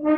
Good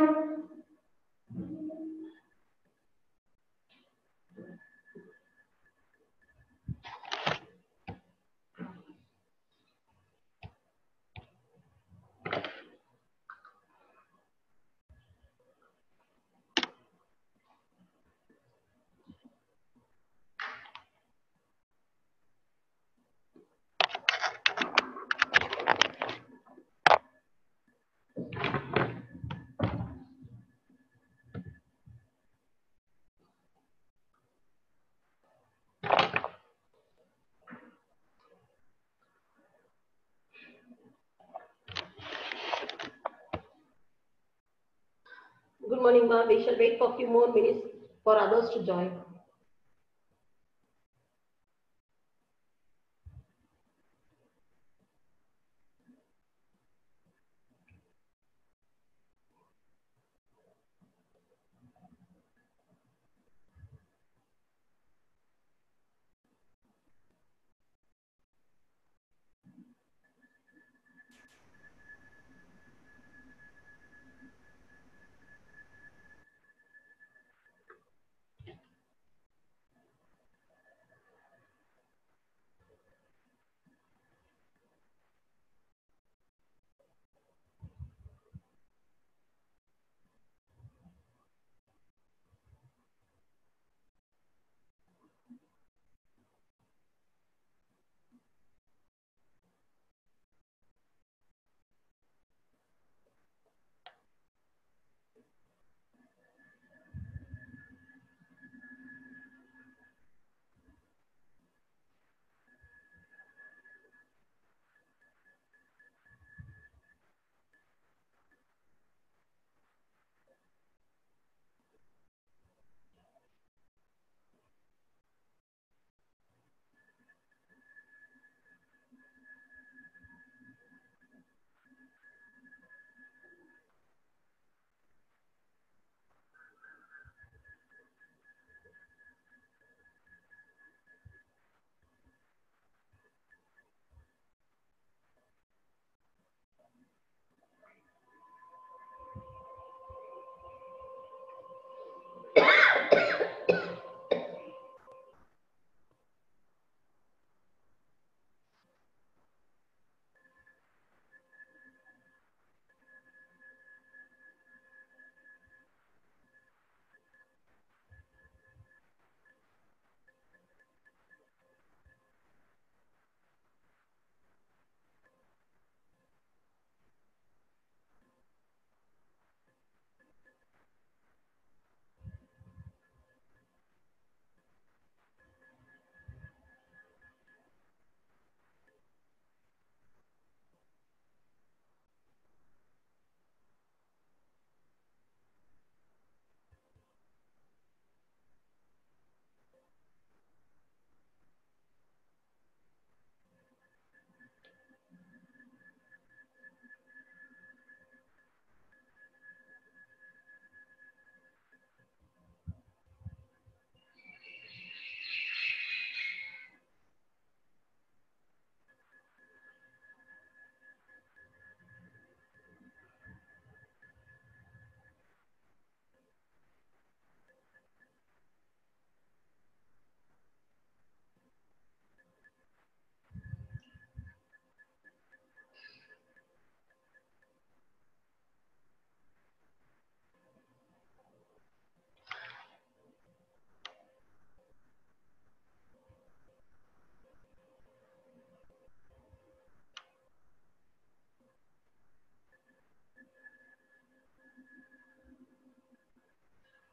morning, ma'am. We shall wait for a few more minutes for others to join.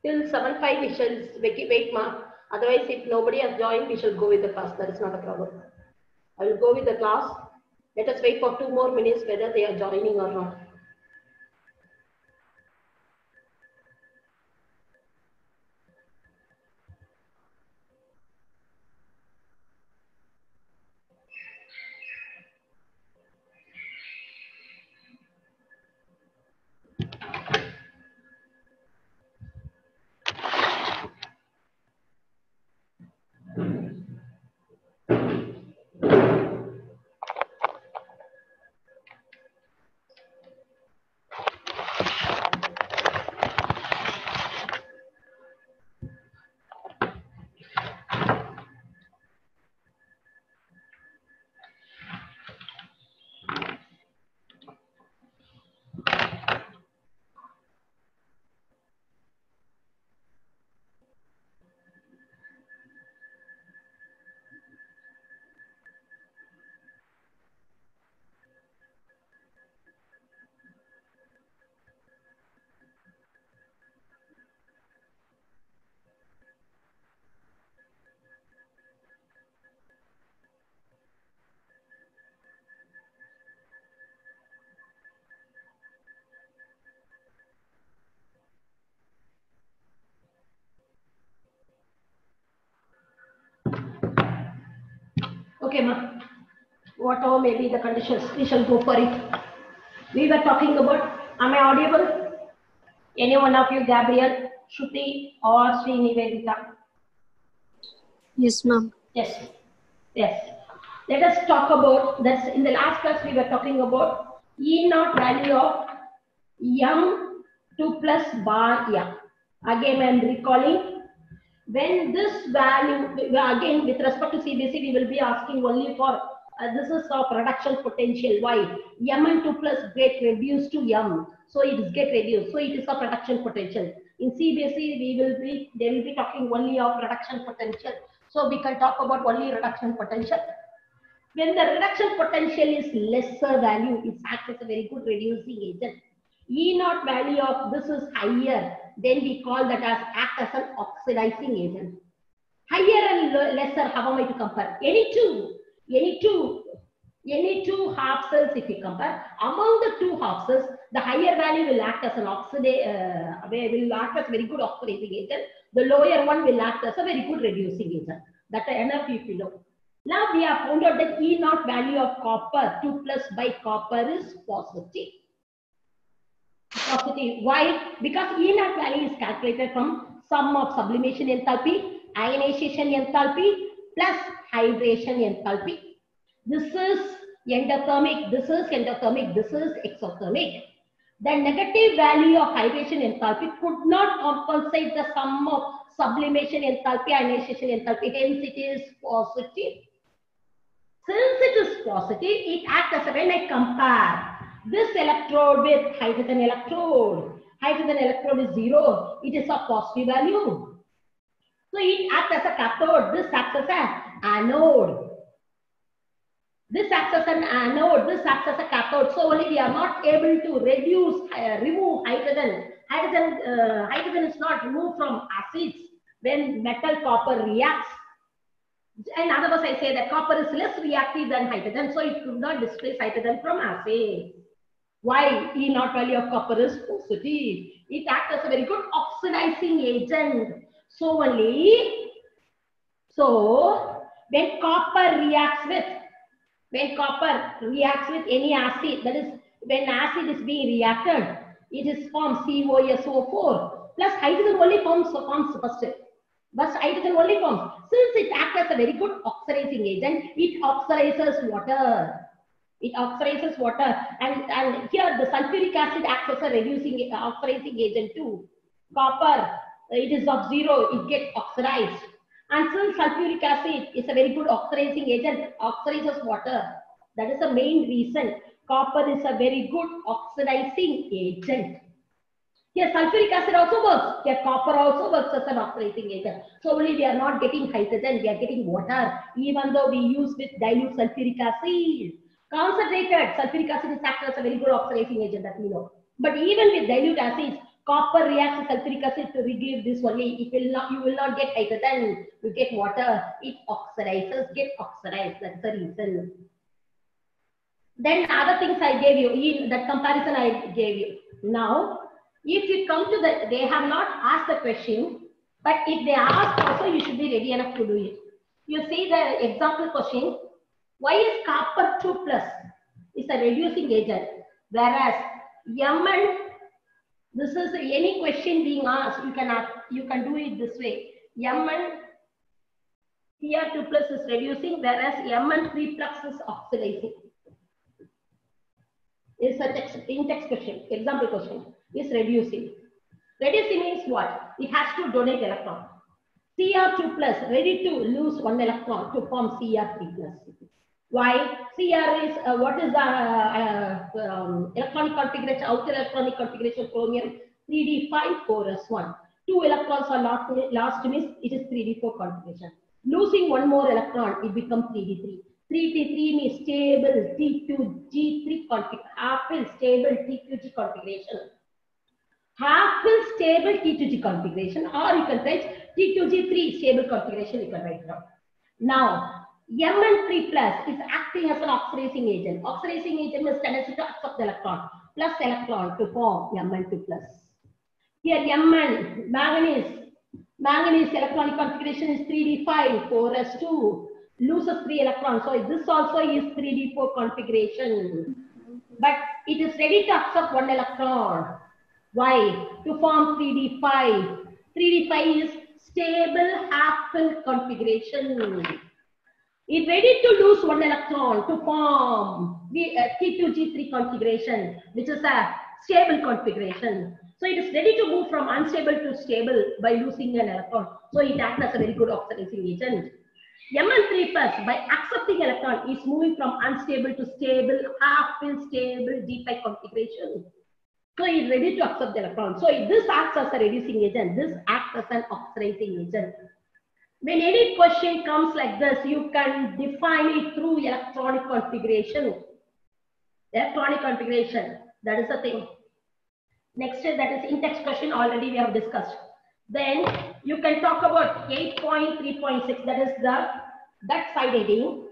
Till 7:05 we shall wait, ma'am. Otherwise, if nobody has joined, we shall go with the class. That is not a problem. I will go with the class. Let us wait for 2 more minutes whether they are joining or not. Okay, ma. Whatever may be the conditions, we shall go for it. We were talking about, am I audible? Any one of you, Gabriel, Shruti, or Sri Nivedita? Yes, ma'am. Yes. Yes. Let us talk about, that's in the last class we were talking about E naught value of m 2 plus bar m. Again, I am recalling, when this value, again with respect to CBC, we will be asking only for, this is of reduction potential. Why? M and 2 plus get reduced to m. So it is get reduced. So it is of reduction potential. In CBC, they will be talking only of reduction potential. So we can talk about only reduction potential. When the reduction potential is lesser value, it acts as a very good reducing agent. E naught value of this is higher, then we call that as act as an oxidizing agent. Higher and lesser, how am I to compare? Any two half cells, if we compare, among the two half cells, the higher value will act as an will act as very good oxidizing agent. The lower one will act as a very good reducing agent. That's enough if you know. Now we have found out that E naught value of copper 2 plus by copper is positive. Positive. Why? Because E naught value is calculated from sum of sublimation enthalpy, ionization enthalpy plus hydration enthalpy. This is endothermic, this is endothermic, this is exothermic. The negative value of hydration enthalpy could not compensate the sum of sublimation enthalpy, ionization enthalpy, hence it is positive. Since it is positive, it acts as when I compare this electrode with hydrogen electrode is 0, it is a positive value. So it acts as a cathode, this acts as an anode. This acts as an anode, this acts as a cathode. So only we are not able to remove hydrogen. Hydrogen is not removed from acids when metal copper reacts. In other words, I say that copper is less reactive than hydrogen, so it could not displace hydrogen from acid. Why? E naught value of copper is positive. It acts as a very good oxidizing agent. So when copper reacts with any acid, that is when acid is being reacted, it is formed COSO4 plus hydrogen only forms first. But hydrogen only forms. Since it acts as a very good oxidizing agent, it oxidizes water. And here the sulfuric acid acts as a oxidizing agent too. Copper, it is of 0, it gets oxidized. And since sulfuric acid is a very good oxidizing agent, oxidizes water. That is the main reason. Copper is a very good oxidizing agent. Here sulfuric acid also works. Here copper also works as an oxidizing agent. So only we are not getting hydrogen, we are getting water, even though we use with dilute sulfuric acid. Concentrated sulfuric acid is acted as a very good oxidizing agent, that we know. But even with dilute acids, copper reacts with sulfuric acid to give this only. You will not get hydrogen, you get water. It oxidizes, get oxidized. That's the reason. Then other things I gave you, that comparison I gave you. Now, if you come to they have not asked the question, but if they ask also, you should be ready enough to do it. You see the example question, why is copper 2 plus is a reducing agent, whereas M and, this is any question being asked, you can do it this way. M and Cr2 plus is reducing, whereas M and 3 plus is oxidizing. Is a in-text question, example question, is reducing. Reducing means what? It has to donate electron. Cr2 plus ready to lose 1 electron to form Cr3 plus. Why? Cr is what is the electronic configuration, outer electronic configuration chromium 3d5 4s1. 2 electrons are lost means it is 3d4 configuration. Losing 1 more electron, it becomes 3d3. 3d3 means stable T2G3 configuration, half-filled stable T2G configuration. Half-filled stable T2G configuration, or you can write T2G3 stable configuration, you can write down. Now, Mn3 plus is acting as an oxidizing agent. Oxidizing agent means tendency to accept the electron, plus electron to form Mn2 plus. Here Mn, manganese electronic configuration is 3d5, 4s2. loses 3 electrons. So this also is 3d4 configuration. But it is ready to accept 1 electron. Why? To form 3d5. 3d5 is stable half-fill configuration. It's ready to lose 1 electron to form T2G3 configuration, which is a stable configuration. So it is ready to move from unstable to stable by losing an electron. So it acts as a very good oxidizing agent. Mn3 plus, by accepting electron, is moving from unstable to stable, half-fill stable D5 configuration. So it's ready to accept the electron. So this acts as a reducing agent. This acts as an oxidizing agent. When any question comes like this, you can define it through electronic configuration. Electronic configuration, that is the thing. Next, that is in-text question, already we have discussed. Then you can talk about 8.3.6, that is that side heading.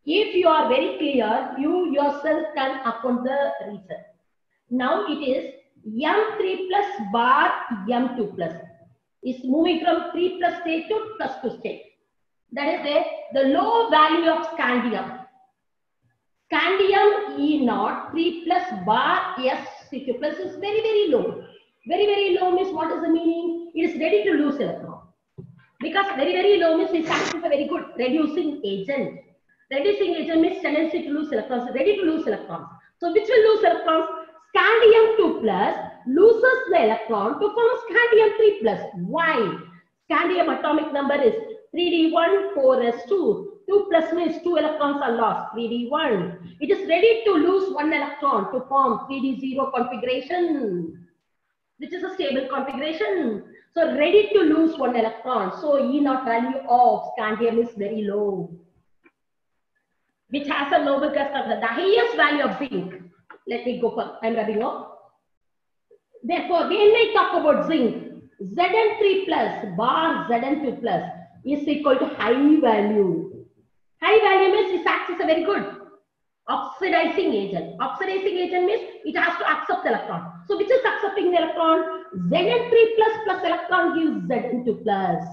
If you are very clear, you yourself can account the reason. Now it is M3 plus bar M2 plus. Is moving from 3 plus state to plus 2 state. That is the low value of scandium. Scandium E0 3 plus bar SC2 plus is very, very low. Very, very low means what is the meaning? It is ready to lose electron. Because very, very low means it acts as a very good reducing agent. Reducing agent means tendency to lose electrons, ready to lose electrons. So which will lose electrons? Scandium 2 plus loses the electron to form scandium 3 plus. Why? Scandium atomic number is 3d1 4s2. 2 plus means 2 electrons are lost, 3d1. It is ready to lose 1 electron to form 3d0 configuration, which is a stable configuration. So ready to lose 1 electron. So E0 value of scandium is very low, which has a noble gas structure. The highest value of zinc. Let me go for, I'm rubbing off. Therefore, when I talk about zinc, Zn3 plus bar Zn2 plus is equal to high value. High value means it acts as a very good oxidizing agent. Oxidizing agent means it has to accept the electron. So which is accepting the electron? Zn3 plus plus electron gives Zn2 plus.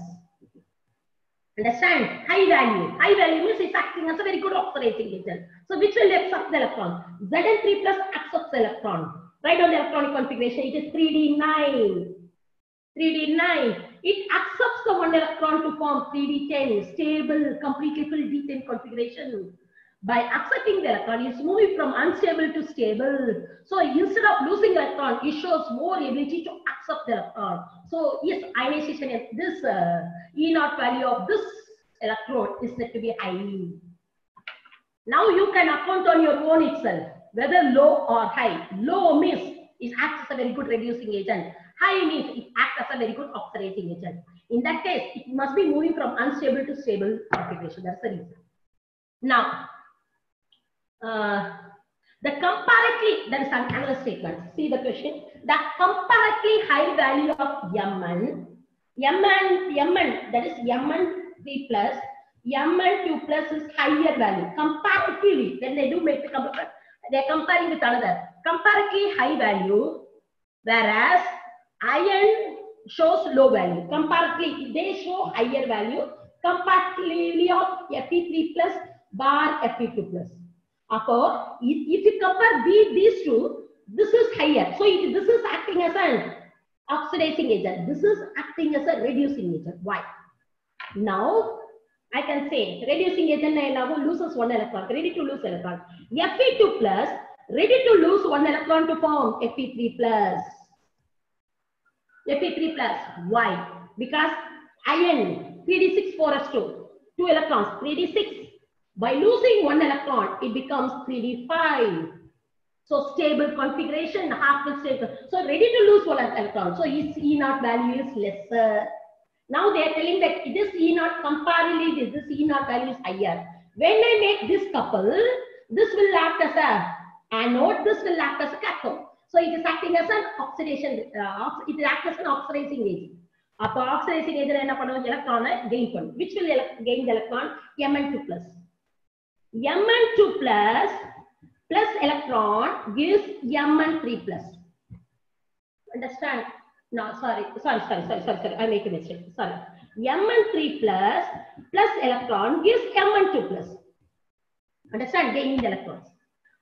Understand? High value. High value means it's acting as a very good oxidizing agent. So which will accept the electron? Zn3 plus accepts the electron. Write on the electronic configuration. It is 3d9. 3d9. It accepts the 1 electron to form 3d10. Stable, completely full D10 configuration. By accepting the electron, it's moving from unstable to stable. So instead of losing electron, it shows more ability to accept the electron. So yes, ionization, this E0 value of this electrode is said to be high. Now you can account on your own itself, whether low or high. Low means it acts as a very good reducing agent. High means it acts as a very good oxidizing agent. In that case, it must be moving from unstable to stable configuration. That's the reason. Now, the comparatively, that is another statement. See the question. The comparatively high value of Mn, that is Mn3 plus, Mn2 plus is higher value. Comparatively, when they do make the comparison, they are comparing with another. Comparatively high value, whereas iron shows low value. Comparatively, they show higher value. Comparatively of Fe3 plus bar Fe2 plus. Therefore, if you compare these two, this is higher. So this is acting as an oxidizing agent. This is acting as a reducing agent. Why? Now, I can say reducing agent loses 1 electron, ready to lose electron. Fe2 plus, ready to lose 1 electron to form Fe3 plus. Fe3 plus. Why? Because iron 3d6 4s2, 2 electrons, 3d6. By losing 1 electron, it becomes 3d5. So stable configuration, half-fill stable. So ready to lose 1 electron. So its E0 value is lesser. Now they are telling that this E0 comparatively, this E0 value is higher. When I make this couple, this will act as a anode, this will act as a cathode. So it is acting as an oxidation, it acts as an oxidizing agent. After oxidizing agent, electron gain, which will gain the electron? Mn2 plus. Mn2 plus electron gives Mn3 plus. Understand? No, sorry. I make a mistake. Sorry. Mn3 plus electron gives Mn2 plus. Understand? Gaining the electrons.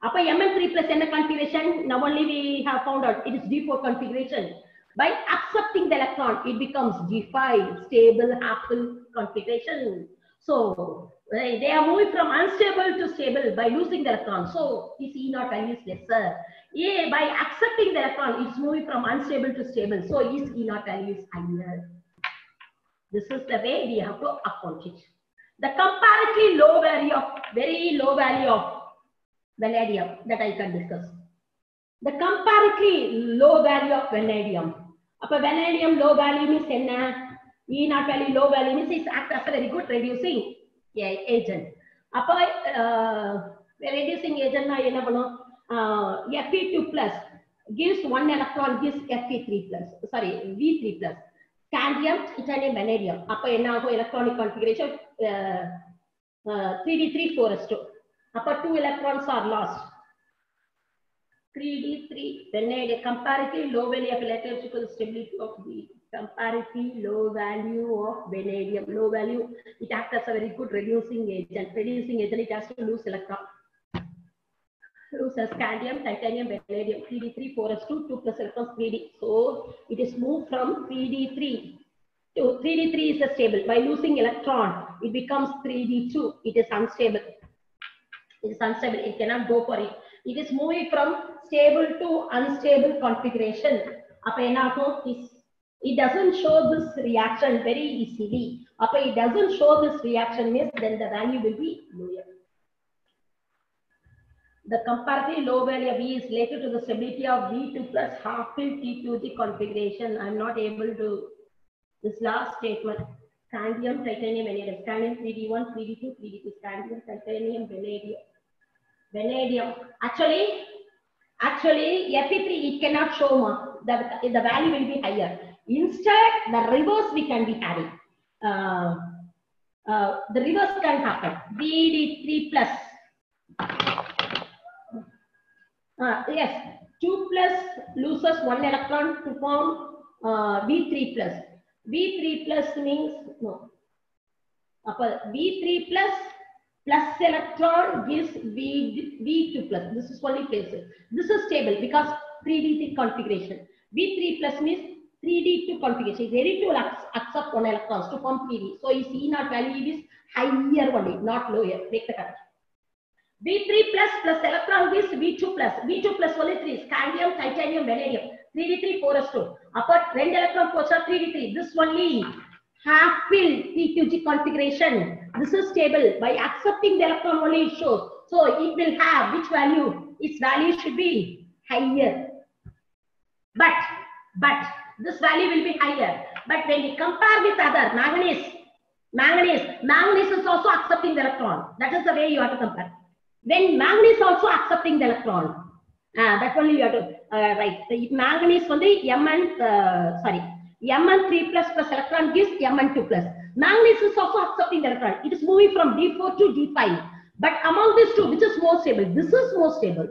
Upper Mn3 plus N configuration, now only we have found out it is D4 configuration. By accepting the electron, it becomes D5, stable Happel configuration. So they are moving from unstable to stable by losing the electron. So its E0 value is lesser. A, by accepting the electron, it's moving from unstable to stable. So its E0 value is higher. This is the way we have to account it. The comparatively low value of, very low value of vanadium that I can discuss. The comparatively low value of vanadium. Upper vanadium low value means E0 value low value means it acts as a very good reducing agent. Upper reducing agent Fe2 plus gives 1 electron, gives Fe3 plus, sorry, V3 plus. Scandium, titanium, vanadium. Upper electronic configuration 3d3 4s2. Upper 2 electrons are lost. 3d3 vanadium. Comparatively low value of electrical stability of the comparatively low value of vanadium. Low value, it acts as a very good reducing agent. Reducing agent, it has to lose electron. Loses scandium, titanium, vanadium. 3d3 4s2, 2 plus electrons 3d. So it is moved from 3d3 to 3d3 is a stable. By losing electron, it becomes 3d2. It is unstable. It is unstable. It cannot go for it. It is moving from stable to unstable configuration. It doesn't show this reaction very easily. It doesn't show this reaction means then the value will be lower. The comparatively low value of E is related to the stability of V2 plus half-filled T2G configuration. I'm not able to, this last statement, scandium, titanium, vanadium, scandium 3D1, 3D2, 3D3, scandium, titanium, vanadium. Vanadium, actually Fe3 it cannot show more. The value will be higher. Instead, the reverse we can be having. The reverse can happen. VD3 plus. Yes, 2 plus loses 1 electron to form V3 plus. V3 plus means no. V3 plus electron gives V2 plus. This is only places. This is stable because 3D3 configuration. V3 plus means 3D2 configuration. It's ready to accept 1 electrons to form 3D. So its E0 value is higher only, not lower. Take the cut. V3 plus electron gives V2 plus. V2 plus only 3. Scandium, titanium, vanadium. 3D3 4s2. Upper 2 electron posts are 3D3. This only half-filled T2G configuration. This is stable. By accepting the electron only it shows. So it will have which value? Its value should be higher. But this value will be higher. But when we compare with other manganese is also accepting the electron. That is the way you have to compare. When manganese also accepting the electron, that only you have to write. Manganese only Mn3 plus electron gives Mn2 plus. Manganese is also accepting the electron. It is moving from D4 to D5. But among these two, which is more stable? This is more stable.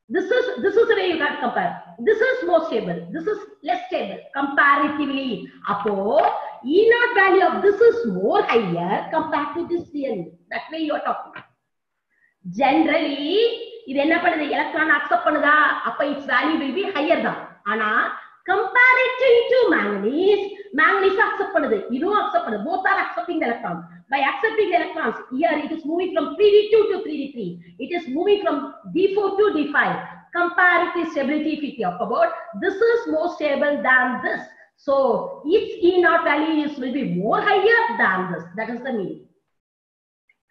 This is the way you got to compare. This is more stable. This is less stable comparatively. Apo E0 value of this is more higher compared to this real. That way you are talking. Generally, இது என்ன பண்ணுது electron accept பண்ணுதா அப்ப its value will be higher தான் ஆனா comparative to manganese accept பண்ணுது இதுவும் accept பண்ணுது both are accepting the electron by accepting the electrons here it is moving from 3d2 to 3d3 it is moving from d4 to d5 comparative stability if we talk about this is more stable than this so its E0 value will be more higher than this that is the meaning.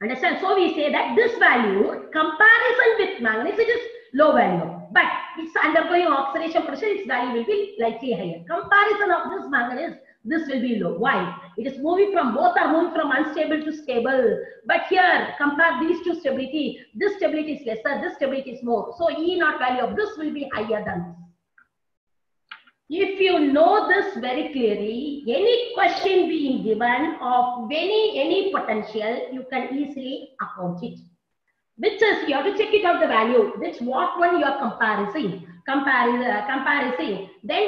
Understand? So we say that this value, comparison with manganese, it is low value. But it's undergoing oxidation process, its value will be slightly higher. Comparison of this manganese, this will be low. Why? It is moving from, both are moving from unstable to stable. But here, compare these two stability. This stability is lesser, this stability is more. So E0 value of this will be higher than this. If you know this very clearly, any question being given of any potential, you can easily account it. which is, you have to check it out the value, which what one you are comparing. Then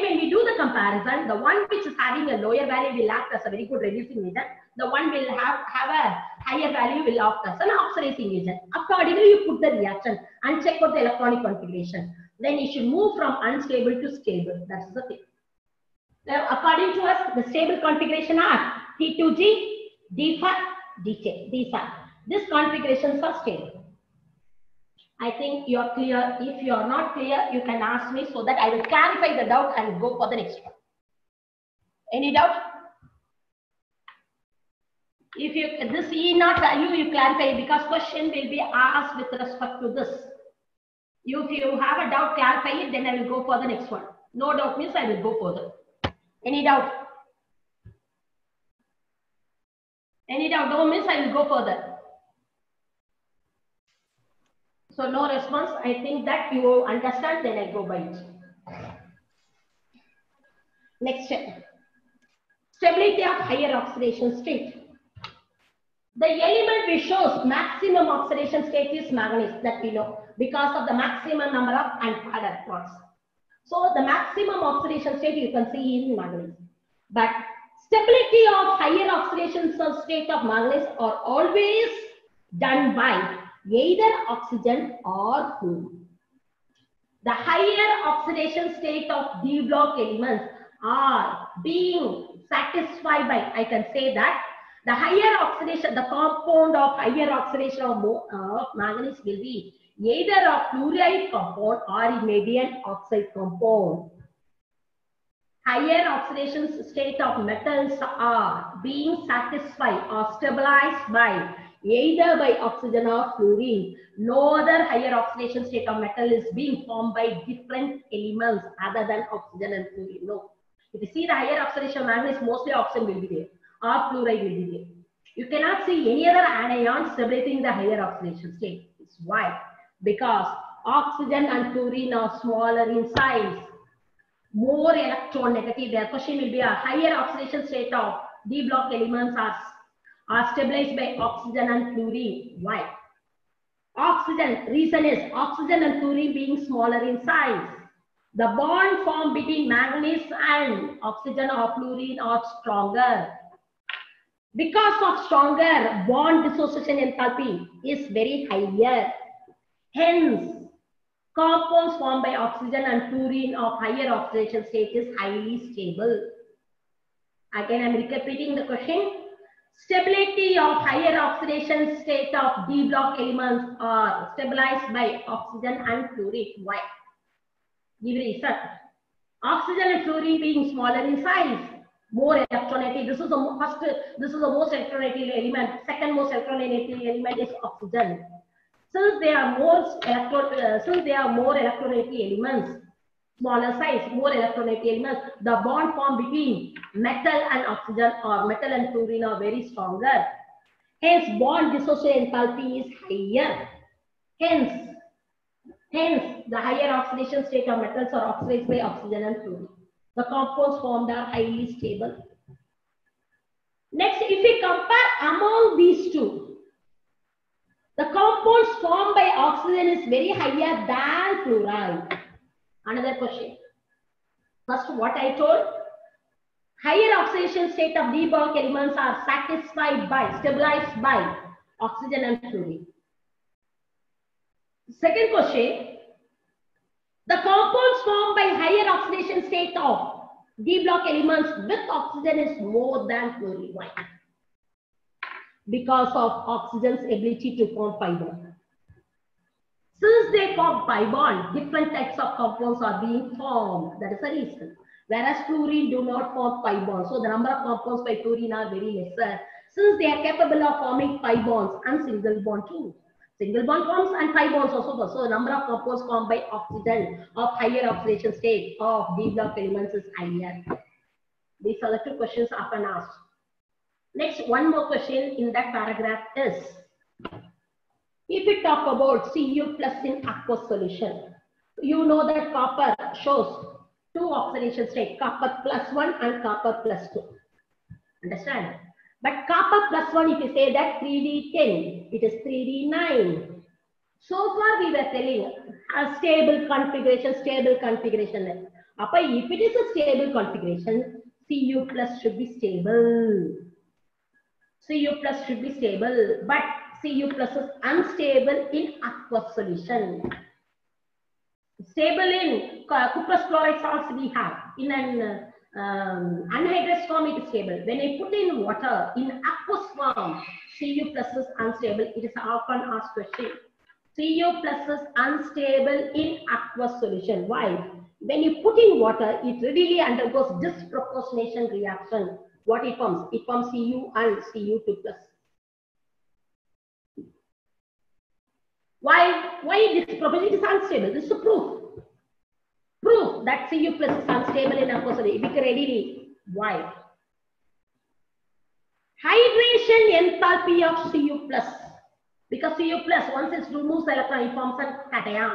when we do the comparison, the one which is having a lower value will act as a very good reducing agent. The one will have a higher value will act as an oxidizing agent. Accordingly, you put the reaction and check out the electronic configuration. Then you should move from unstable to stable. That's the thing. Now, according to us, the stable configuration are T2G, D5, D10. These are. These configurations are stable. I think you are clear. If you are not clear, you can ask me so that I will clarify the doubt and go for the next one. Any doubt? If you this E not value, you clarify because question will be asked with respect to this. If you have a doubt, clarify it, then I will go for the next one. No doubt means I will go further. Any doubt? Any doubt? No means I will go further. So no response. I think that you understand, then I go by it. Next step. Stability of higher oxidation state. The element which shows maximum oxidation state is manganese, that we know, because of the maximum number of unpaired electrons. So the maximum oxidation state you can see in manganese. But stability of higher oxidation state of manganese are always done by either oxygen or fluorine. The higher oxidation state of D block elements are being satisfied by, I can say that, the higher oxidation, the compound of higher oxidation of manganese will be either a fluoride compound or it may be an oxide compound. Higher oxidation state of metals are being satisfied or stabilized by either by oxygen or fluorine. No other higher oxidation state of metal is being formed by different elements other than oxygen and fluorine. No. If you see the higher oxidation of manganese, mostly oxygen will be there or fluoride will be there. You cannot see any other anion stabilizing the higher oxidation state. It's why? Because oxygen and fluorine are smaller in size, more electronegative. Their question will be a higher oxidation state of D block elements are stabilized by oxygen and fluorine. Why? Oxygen, reason is oxygen and fluorine being smaller in size. The bond formed between manganese and oxygen or fluorine are stronger. Because of stronger bond dissociation enthalpy is very higher. Hence, compounds formed by oxygen and fluorine of higher oxidation state is highly stable. Again, I am repeating the question. Stability of higher oxidation state of D block elements are stabilized by oxygen and fluorine. Why? Give reason. Oxygen and fluorine being smaller in size, more electronegative. This is the most electronegative element. Second most electronegative element is oxygen. Since they are more electronegative elements, smaller size, more electronegative elements, the bond formed between metal and oxygen or metal and fluorine are very stronger. Hence, bond dissociation enthalpy is higher. Hence, the higher oxidation state of metals are oxidized by oxygen and fluorine. The compounds formed are highly stable. Next, if we compare among these two, the compounds formed by oxygen is very higher than fluoride. Another question. First, what I told, higher oxidation state of D block elements are stabilized by oxygen and fluorine. Second question, the compounds formed by higher oxidation state of D block elements with oxygen is more than fluorine. Why? Because of oxygen's ability to form pi bond. Since they form pi bond, different types of compounds are being formed. That is the reason. Whereas fluorine do not form pi bonds. So the number of compounds by fluorine are very lesser. Since they are capable of forming pi bonds and single bond too. Single bond forms and pi bonds also. So the number of compounds formed by oxygen of higher oxidation state of D block elements is higher. These are the two questions often asked. Next, one more question in that paragraph is, if we talk about Cu plus in aqueous solution, you know that copper shows two oxidation states, copper plus 1 and copper plus 2. Understand? But copper plus 1, if you say that 3D10, it is 3D9. So far we were telling a stable configuration. If it is a stable configuration, Cu plus should be stable. Cu plus should be stable, but Cu plus is unstable in aqueous solution. Stable in cuprous chloride salts we have. In an anhydrous form it is stable. When I put in water in aqueous form, Cu plus is unstable. It is often asked question. Cu plus is unstable in aqueous solution. Why? When you put in water, it readily undergoes disproportionation reaction. What it forms? It forms Cu and Cu2 plus. Why this property is unstable? This is a proof. Proof that Cu plus is unstable in aqueous solution. Readily. Why? Hydration enthalpy of Cu plus. Because Cu plus, once it removes the electron, it forms a cation.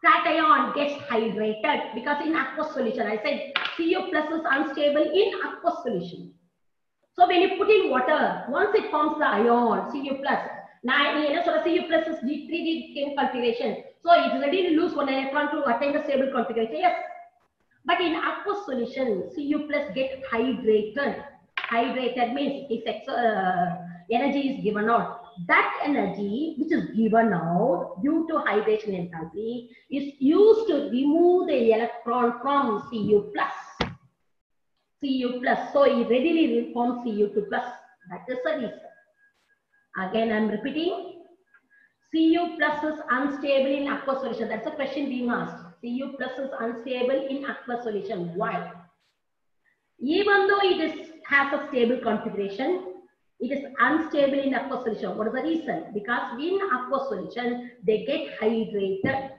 Cation gets hydrated because in aqueous solution, I said Cu plus is unstable in aqueous solution. So when you put in water, once it forms the ion, Cu plus, now Cu plus is 3D configuration. So it is ready to lose one electron to attain the stable configuration. Yes. But in aqueous solution, Cu plus gets hydrated. Hydrated means its energy is given out. That energy which is given out due to hydration enthalpy is used to remove the electron from Cu plus. Cu plus. So it readily forms Cu2 plus. That is the reason. Again, I am repeating. Cu plus is unstable in aqueous solution. That's a question being asked. Cu plus is unstable in aqueous solution. Why? Even though it has a stable configuration, it is unstable in aqueous solution. What is the reason? Because in aqueous solution, they get hydrated.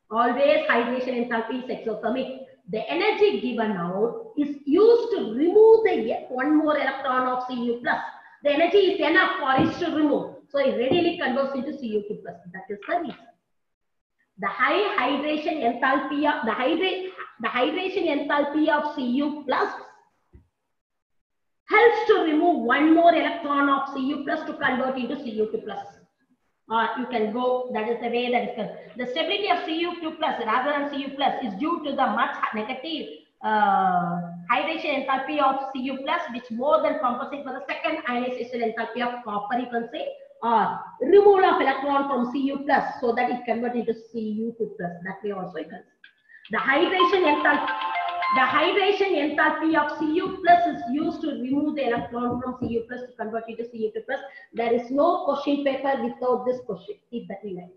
Always hydration enthalpy is exothermic. The energy given out is used to remove the one more electron of Cu plus. The energy is enough for it to remove. So it readily converts into Cu2 plus. That is the reason. The high hydration enthalpy of the hydration enthalpy of Cu plus helps to remove one more electron of Cu plus to convert into Cu2 plus. You can go, that is the way that is done. The stability of Cu2 plus rather than Cu plus is due to the much negative hydration enthalpy of Cu plus, which more than compensates for the second ionization enthalpy of copper, you can say, or removal of electron from Cu plus so that it converts into Cu2 plus. That way also you can see. The hydration enthalpy of Cu plus is used to remove the electron from Cu plus to convert it to Cu2 plus. There is no question paper without this question. Keep that in mind.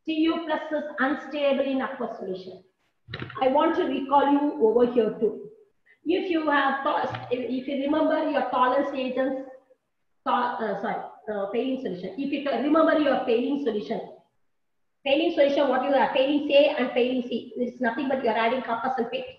Cu plus is unstable in aqueous solution. I want to recall you over here too. If you remember your tolerance agents, failing solution. If you remember your failing solution, what you are failing A and failing C. It's nothing but you are adding copper sulfate.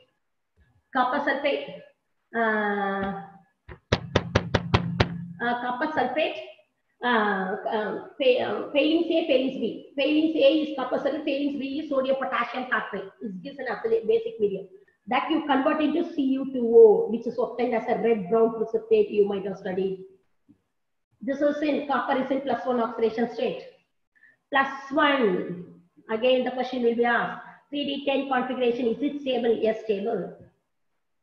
Failing A, failing B. Failing A is copper sulfate, failing B is sodium potassium tartrate. It gives an absolute basic medium. That you convert into Cu2O, which is obtained as a red-brown precipitate you might have studied. This is in copper is in +1 oxidation state. +1. Again, the question will be asked. 3D10 configuration, is it stable? Yes, stable.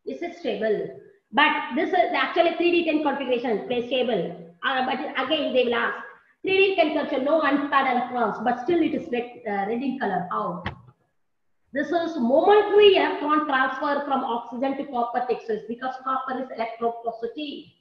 Is it stable? But this is actually 3D10 configuration, play stable. But again, they will ask. 3D10 culture, no unpaired electrons, but still it is red in color. How? This is momentary electron transfer from oxygen to copper textures because copper is electropositive.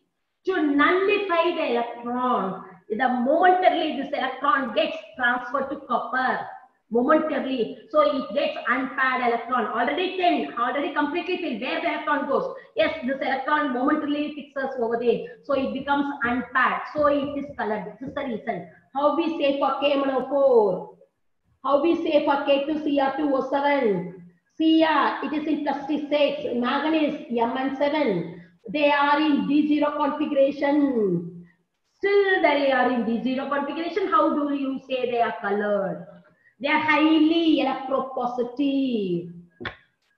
To nullify the electron, momentarily this electron gets transferred to copper. Momentarily, so it gets unpaired electron. Already 10, already completely filled. Where the electron goes? Yes, this electron momentarily fixes over there. So it becomes unpaired. So it is colored. This is the reason. How we say for KMnO4? How we say for K2Cr2O7? Cr, it is in +6. Manganese, Mn7. They are in D0 configuration. Still they are in D0 configuration. How do you say they are colored? They are highly electropositive.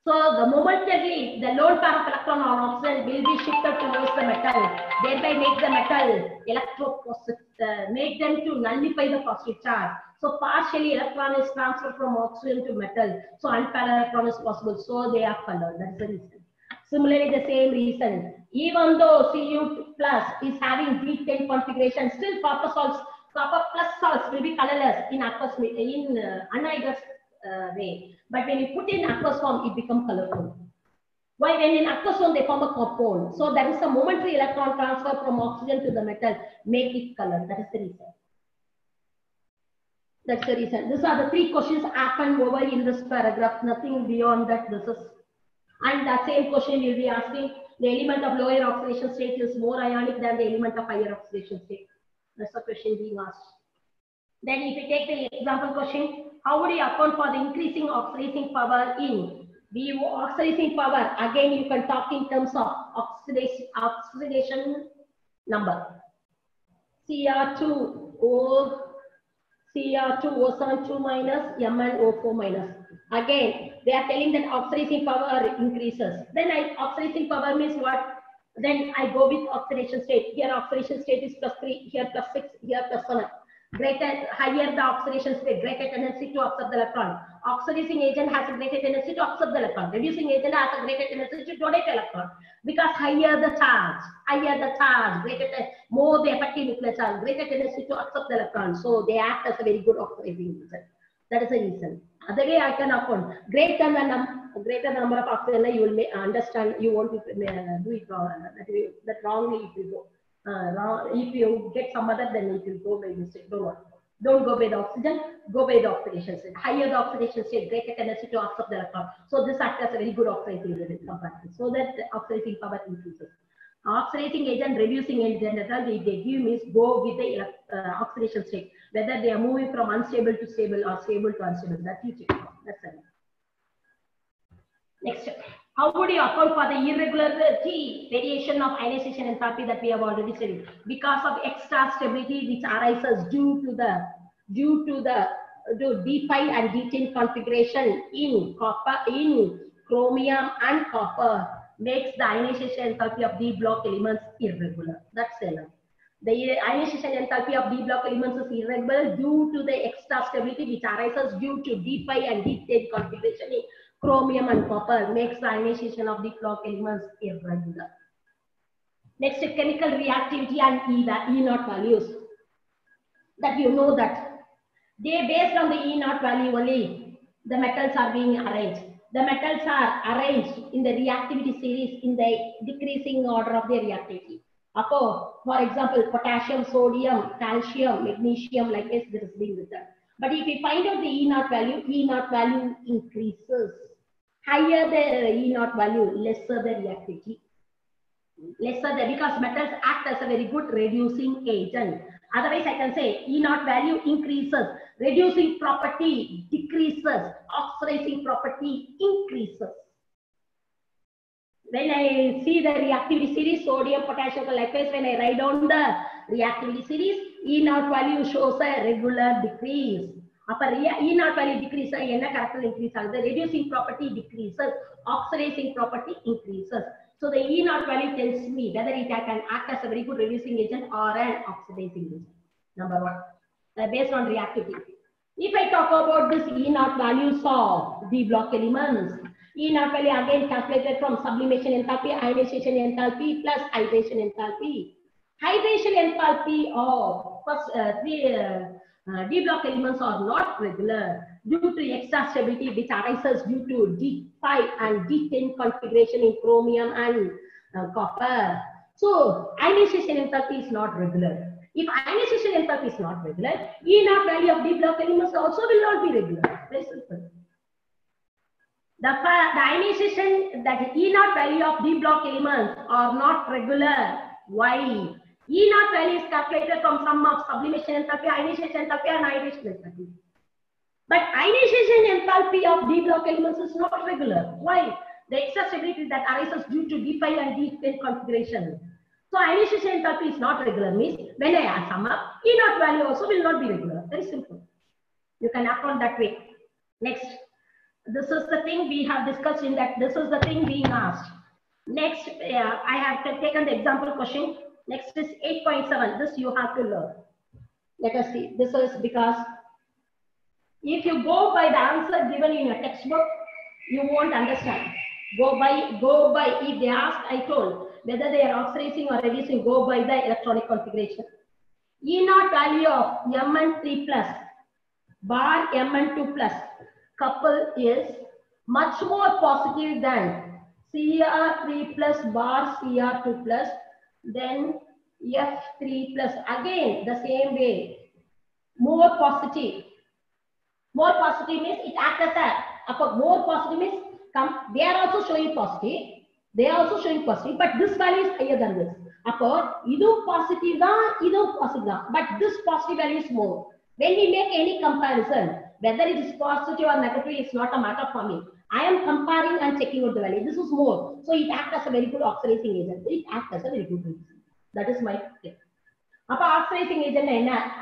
So the momentarily the lone pair of electron on oxygen will be shifted towards the metal, thereby make the metal electropositive, make them to nullify the positive charge. So partially electron is transferred from oxygen to metal. So unpaired electron is possible. So they are colored. That's the reason. Similarly, the same reason. Even though Cu plus is having D10 configuration, still copper plus salts will be colorless in anhydrous way. But when you put in aqueous form, it becomes colorful. Why? When in aqueous form, they form a compound. So there is a momentary electron transfer from oxygen to the metal, make it colored. That is the reason. That's the reason. These are the three questions happened over in this paragraph. Nothing beyond that. This is. And that same question will be asking, the element of lower oxidation state is more ionic than the element of higher oxidation state. That's the question being asked. Then if you take the example question, how would you account for the increasing oxidizing power in the oxidizing power? Again, you can talk in terms of oxidation number. Cr2O72 minus, MnO4 minus. Again, they are telling that oxidizing power increases. Then oxidizing power means what? Then I go with oxidation state. Here oxidation state is +3, here +6, here +7. Higher the oxidation state, greater tendency to absorb the electron. Oxidizing agent has a greater tendency to absorb the electron. Reducing agent has a greater tendency to donate electron. Because higher the charge, more the effective nuclear charge, greater tendency to absorb the electron. So they act as a very good oxidizing agent. That is the reason. Other way I can account. Greater number of oxygen, you will understand. You want to do it wrong. That wrongly it will go. If you get some other, then it will go by mistake. Don't go by the oxygen. Go by the oxidation state. Higher the oxidation state, greater tendency to absorb the electron. So this acts as a very good oxidizing agent comparison. So that the oxidizing power increases. Oxidizing agent, reducing agent, they give means go with the oxidation state. Whether they are moving from unstable to stable or stable to unstable, that you check. That's it. Next, how would you account for the irregularity variation of ionization enthalpy that we have already studied? Because of extra stability which arises due to the D5 and D10 configuration in copper, in chromium and copper, makes the ionization enthalpy of D block elements irregular. That's enough. The ionization enthalpy of D block elements is irregular due to the extra stability which arises due to D5 and D10 configuration in chromium and copper, makes the ionization of D block elements irregular. Next, chemical reactivity and E0 values. That you know that they based on the E0 value only, the metals are being arranged. The metals are arranged in the reactivity series in the decreasing order of their reactivity. For example, potassium, sodium, calcium, magnesium, like this, this is being written. But if we find out the E0 value increases. Higher the E0 value, lesser the reactivity. Because metals act as a very good reducing agent. Otherwise, I can say E0 value increases, reducing property decreases, oxidizing property increases. When I see the reactivity series, sodium, potassium, likewise, when I write down the reactivity series, E0 value shows a regular decrease. E0 value decreases, character increase, the reducing property decreases, oxidizing property increases. So the E0 value tells me whether it can act as a very good reducing agent or an oxidizing agent. Number one, based on reactivity. If I talk about this E0 values of D block elements, E0 value again calculated from sublimation enthalpy, ionization enthalpy plus hydration enthalpy. Hydration enthalpy of first D block elements are not regular due to extra stability which arises due to D5 and D10 configuration in chromium and copper. So ionization enthalpy is not regular. If ionization enthalpy is not regular, E0 value of D block elements also will not be regular. Very simple. The ionization, that E0 value of D block elements are not regular. Why? E0 value is calculated from sum of sublimation enthalpy, ionization enthalpy and hydration enthalpy. But ionization enthalpy of D block elements is not regular. Why? The extra stability that arises due to D5 and D10 configuration. So ionization enthalpy is not regular, means when I sum up, E0 value also will not be regular. Very simple. You can account that way. Next, This is the thing we have discussed in that. This is the thing being asked. Next, I have taken the example question. Next is 8.7. This you have to learn. Let us see. This is because if you go by the answer given in your textbook, you won't understand. Go by, if they ask, I told, whether they are oxidizing or reducing, go by the electronic configuration. E0 value of Mn3 plus bar Mn2 plus couple is much more positive than Cr3 plus bar Cr2 plus, then F3 plus, again the same way, more positive. More positive means it acts as a more positive means they are also showing positive. They are also showing positive, but this value is higher than this. Idu positive da, but this positive value is more. When we make any comparison, whether it is positive or negative, it's not a matter for me. I am comparing and checking out the value. This is more, so it acts as a very good oxidizing agent. It acts as a very good reason. That is my tip. Oxidizing agent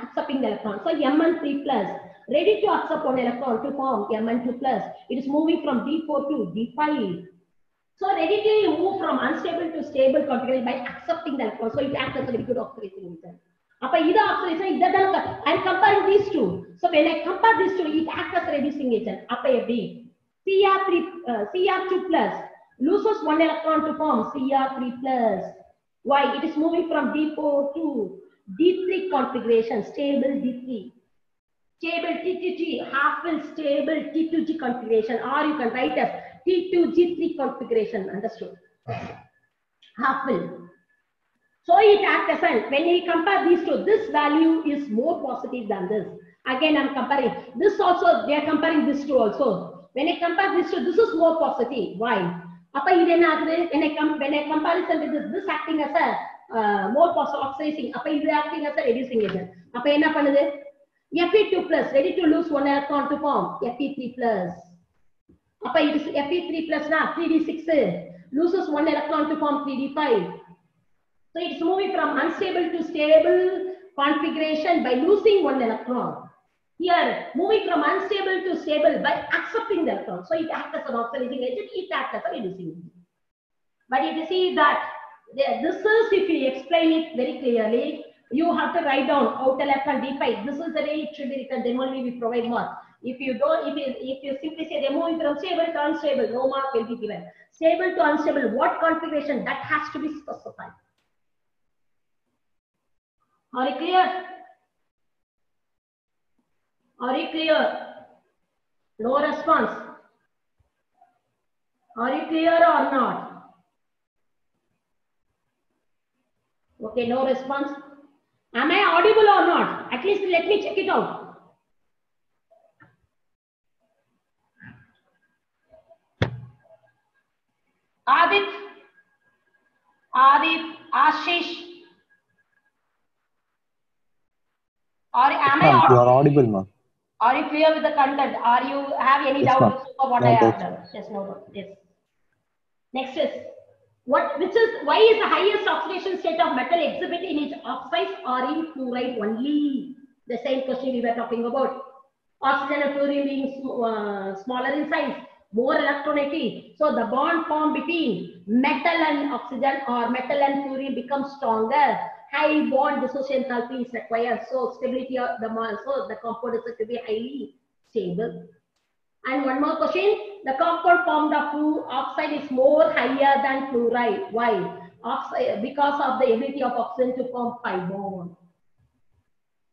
accepting the electron. So Mn3 plus ready to accept one electron to form Mn2 plus. It is moving from D4 to D5. So ready to move from unstable to stable configuration by accepting the electron. So it acts as a very good oxidizing agent. I am comparing these two. So when I compare these two, it acts as a reducing agent. Cr2 plus loses one electron to form Cr3 plus. Why? It is moving from D4 to D3 configuration, stable D3. Stable T2G, half-fill stable T2G configuration, or you can write as T2G3 configuration, understood? Half-fill. So it acts as, when we compare these two, this value is more positive than this. Again, I'm comparing. This also, they are comparing this two also. When I compare this two, this is more positive. Why? When I comparison with this acting as a more positive oxidizing, is acting as a reducing agent. Fe2 plus, ready to lose one electron to form Fe3 plus. It is Fe3 plus now, 3d6 loses one electron to form 3d5. So it's moving from unstable to stable configuration by losing one electron. Here, moving from unstable to stable by accepting the electron. So it acts as an oxidizing agent, it acts as a reducing agent. But if you see that, this is, if you explain it very clearly, you have to write down outer left and D5. This is the way it should be written, then only we provide more. If you don't, if you simply say they're moving from stable to unstable, no mark will be given. Stable to unstable, what configuration? That has to be specified. Are you clear? Are you clear? No response. Are you clear or not? Okay, no response. Am I audible or not? At least let me check it out. Adit, Ashish. Am I audible? You are audible, ma'am. Are you clear with the content? Are you have any doubts over what I have done? Yes, no. Yes. Next is why is the highest oxidation state of metal exhibit in its oxides or in fluoride only? The same question we were talking about. Oxygen and fluorine being smaller in size, more electronegative. So the bond formed between metal and oxygen or metal and fluorine becomes stronger. High bond dissociation enthalpy is required. So stability of the compound is to be highly stable. And one more question, the compound formed of oxide is more higher than fluoride. Why? Oxide, because of the ability of oxygen to form pi bond.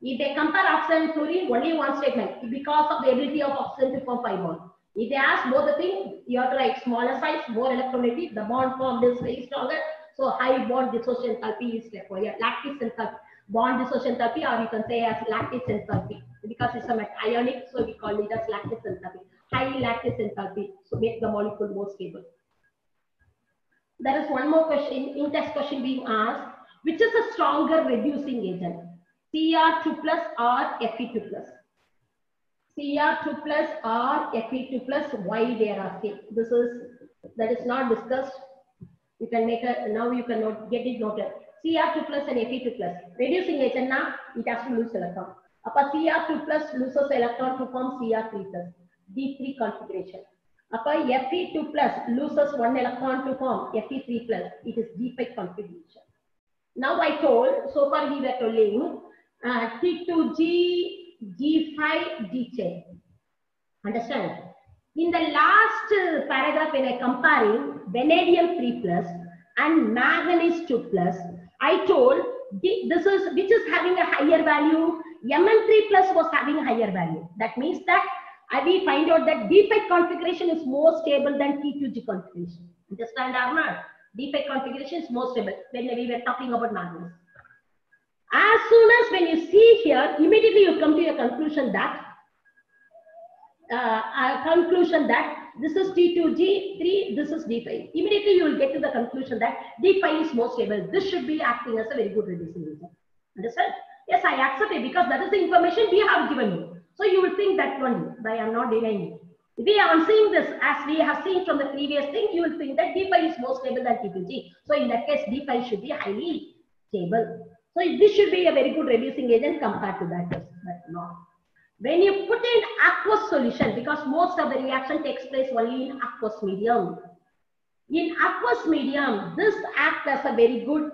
If they compare oxygen and fluorine, only one statement, because of the ability of oxygen to form pi bond. If they ask both the things, you have to write smaller size, more electronegative, the bond formed is very stronger. So high bond dissociation enthalpy is required. Lattice enthalpy, bond dissociation enthalpy, or you can say as lattice enthalpy. Because it's a ionic, so we call it as lattice enthalpy. High lattice enthalpy, so make the molecule more stable. There is one more question, in test question being asked, which is a stronger reducing agent? Cr2 plus or Fe2 plus? Cr2 plus or Fe2 plus, why they are asking? That is not discussed. You can make now you can get it noted. Cr2 plus and Fe2 plus. Reducing agent now, it has to lose electron. Cr2 plus loses electron to form Cr3 plus. D3 configuration. Fe2 plus loses 1 electron to form Fe3 plus. It is d5 configuration. Now I told, so far we were telling T2G, G5, G10. Understand? In the last paragraph, when I comparing vanadium 3 plus and manganese 2 plus, I told this is which is having a higher value. Mn3 plus was having a higher value. That means that we find out that D5 configuration is more stable than T2G configuration. Understand or not? D5 configuration is more stable when we were talking about manganese. As soon as when you see here, immediately you come to a conclusion that this is T2G3, this is D5. Immediately you will get to the conclusion that D5 is more stable. This should be acting as a very good reducing agent. Understand? Yes, I accept it because that is the information we have given you. So you will think that one, but I am not denying it. If we are seeing this as we have seen from the previous thing, you will think that D5 is more stable than T2G. So in that case, D5 should be highly stable. So this should be a very good reducing agent compared to that, but not. When you put in aqueous solution, because most of the reaction takes place only in aqueous medium. In aqueous medium, this acts as a very good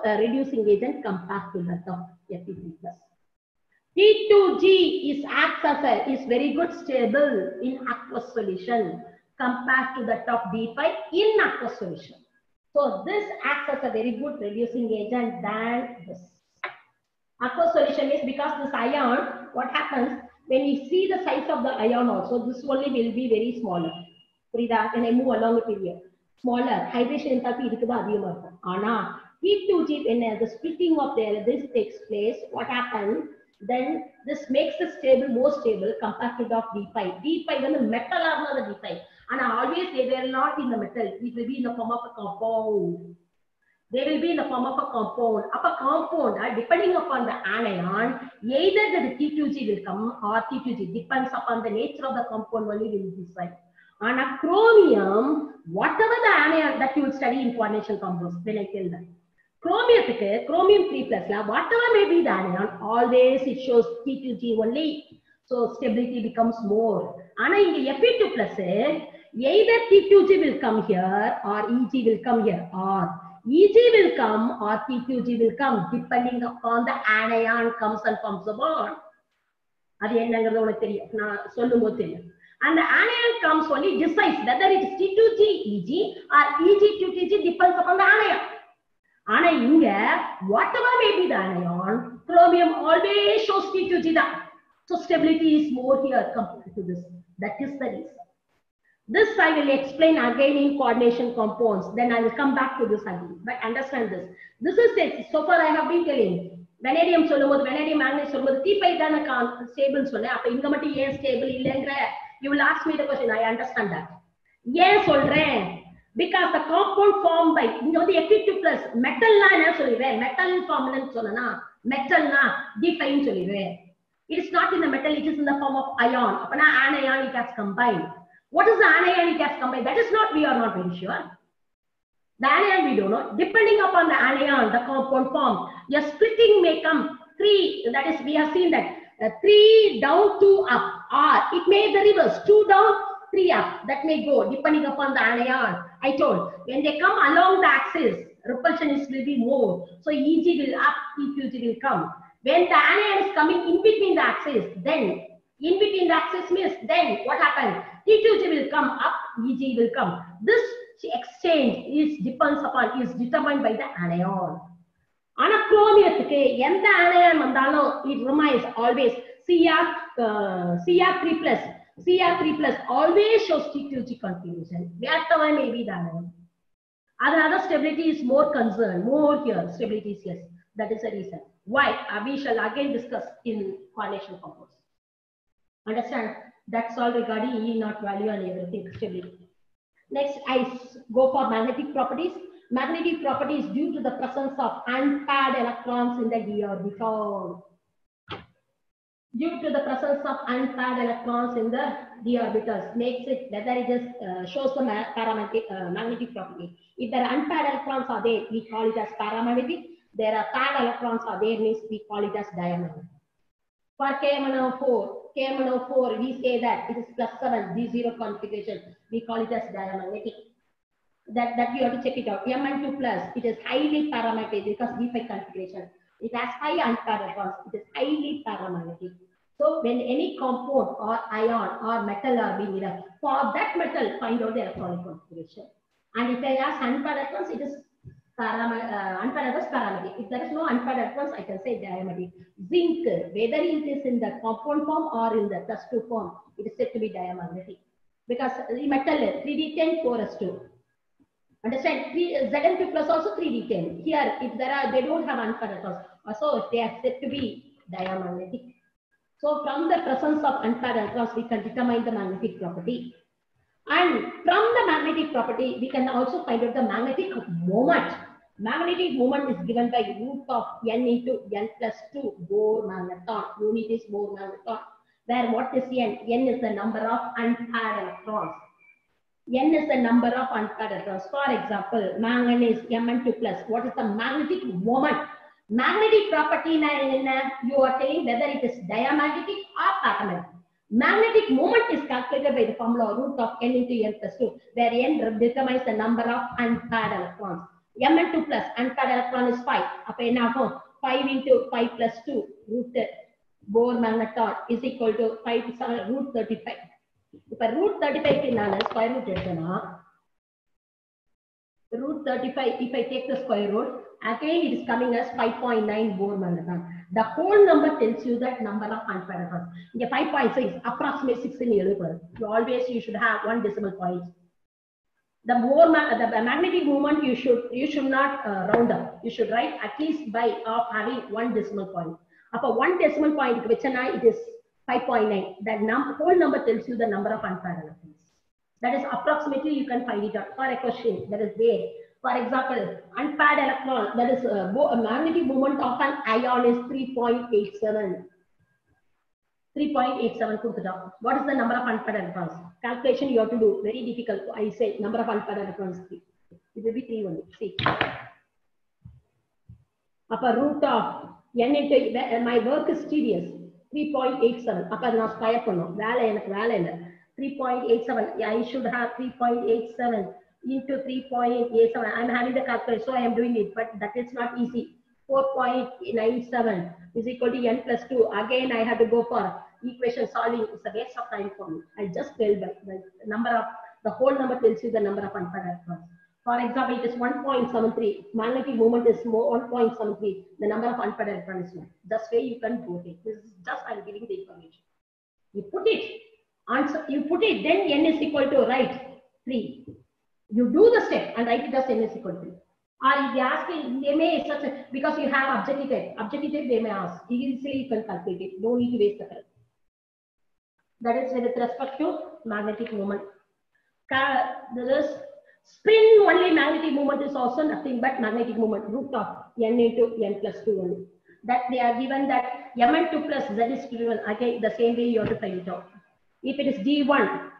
reducing agent compared to that of Fe3 plus. T2G is very good stable in aqueous solution compared to that of D5 in aqueous solution. So this acts as a very good reducing agent than this. Aqueous solution is because this ion, what happens when you see the size of the ion also, this only will be very smaller. When I move along the period, smaller, hydration enthalpy irukudha adhigama irukum. Ana T2G, when the splitting of this takes place, what happens? Then this makes the stable more stable compared to the D5. D5 when the metal are not the D5. And always they were not in the metal. It will be in the form of a compound. They will be in the form of a compound. A compound, depending upon the anion, either the T2G will come or T2G. Depends upon the nature of the compound only will decide. On a chromium, whatever the anion that you will study in coordination compounds, when I tell them. Chromium 3 plus, whatever may be the anion, always it shows T2G only. So stability becomes more. And in the Fe2 plus, either T2G will come here or EG will come here, or EG will come or T2G will come, depending upon the anion comes and forms the bond. And the anion comes only decides whether it is T2G EG or EG T2G depends upon the anion. And whatever may be the anion, chromium always shows T2G. So stability is more here compared to this. That is the reason. This I will explain again in coordination compounds. Then I will come back to this again. But understand this. This is it. So far I have been telling. Vanadium vanadium manganese T5 stable. Stable. You will ask me the question. I understand that. Yes, because the compound formed by Fe2 plus metal metal form metal D5 it is not in the metal, it is in the form of ion. Anion it has combined. What is the anion it has combined? That is not, we are not very sure. The anion we don't know. Depending upon the anion, the compound form, your splitting may come 3, that is we have seen that 3 down, 2 up, or it may be the reverse, 2 down, 3 up, that may go depending upon the anion. I told, when they come along the axis, repulsion will be more. So EG will up, T2G will come. When the anion is coming in between the axis, then in between the axis means then what happens? T2G will come up, EG will come. This exchange depends upon, is determined by the anion. Chromium, it remains always Cr3 plus. Cr3 plus always shows T2G configuration. Whatever may be the anion. Other stability is more concerned, more here. Stability is yes. That is the reason. Why? We shall again discuss in coordination compounds. Understand? That's all regarding E0 value and everything, stability. Next, I go for magnetic properties. Magnetic properties due to the presence of unpaired electrons in the d orbital. Due to the presence of unpaired electrons in the d orbitals, makes it whether it is shows the magnetic property. If there are unpaired electrons are there, we call it as paramagnetic. There are paired electrons are there, means we call it as diamagnetic. For KMnO4, KMnO4, we say that it is +7 D0 configuration. We call it as diamagnetic. That you have to check it out. Mn2 plus, it is highly paramagnetic because D5 configuration. It has high unpaired electrons. It is highly paramagnetic. So when any compound or ion or metal are being given, for that metal, find out the electronic configuration. And if it has unpaired electrons, it is unpaired electrons paramagnetic. If there is no unpaired electrons, I can say diamagnetic. Zinc, whether it is in the compound form or in the +2 form, it is said to be diamagnetic. Because the metal 3d10 4s2. Understand? Zn2 plus also 3d10. Here, if there are, they don't have unpaired electrons. Also, they are said to be diamagnetic. So, from the presence of unpaired electrons, we can determine the magnetic property. And from the magnetic property, we can also find out the magnetic moment. Magnetic moment is given by root of n into n plus 2 Bohr magneton. Unit is Bohr magneton. Where what is n? N is the number of unpaired electrons. N is the number of unpaired electrons. For example, manganese Mn2 plus. What is the magnetic moment? Magnetic property, you are telling whether it is diamagnetic or paramagnetic. Magnetic moment is calculated by the formula root of n into n plus 2, where n determines the number of unpaired electrons. Mn2 plus unpaired electron is 5. Up 5 into 5 plus 2 root Bohr magneton is equal to 5 root 35. If I root 35 is square root root 35, if I take the square root, again it is coming as 5.9 Bohr magneton. The whole number tells you that number of unpaired electrons. The 5.6 approximate 6 in yellow. You should have 1 decimal point. The magnetic moment you should not round up. You should write at least by having 1 decimal point. Upon 1 decimal point, which it is 5.9. That whole number tells you the number of unpaired electrons. That is approximately you can find it out for a question that is there. For example, unpaired electron, that is a magnetic moment of an ion is 3.87. 3.87. What is the number of unpaired electrons? Calculation you have to do. Very difficult. I say number of unpaired electrons. It will be 3 only. See. Upper root of n into my work is tedious. 3.87. Upper now square value 3.87. I should have 3.87 into 3.87. I'm having the calculator, so I am doing it, but that is not easy. 4.97 is equal to n plus 2. Again, I have to go for equation solving. It's a waste of time for me. I just tell the number of the whole number tells you the number of unpaired electrons. For example, it is 1.73. Magnetic moment is 1.73. The number of unpaired electrons is 1. That's way you can do it. This is just I'm giving the information. You put it. Answer. You put it. Then n is equal to 3. You do the step and write it as n is equal to 3. Or if they ask, they may such a, because you have objective type. Objective type they may ask. Easily you can calculate it. No need to waste the time. That is with respect to magnetic moment. There is spin only magnetic moment is also nothing but magnetic moment root of n into n plus 2 only. That they are given that Mn2 plus Z is given. Again, the same way you have to find it out. If it is D1,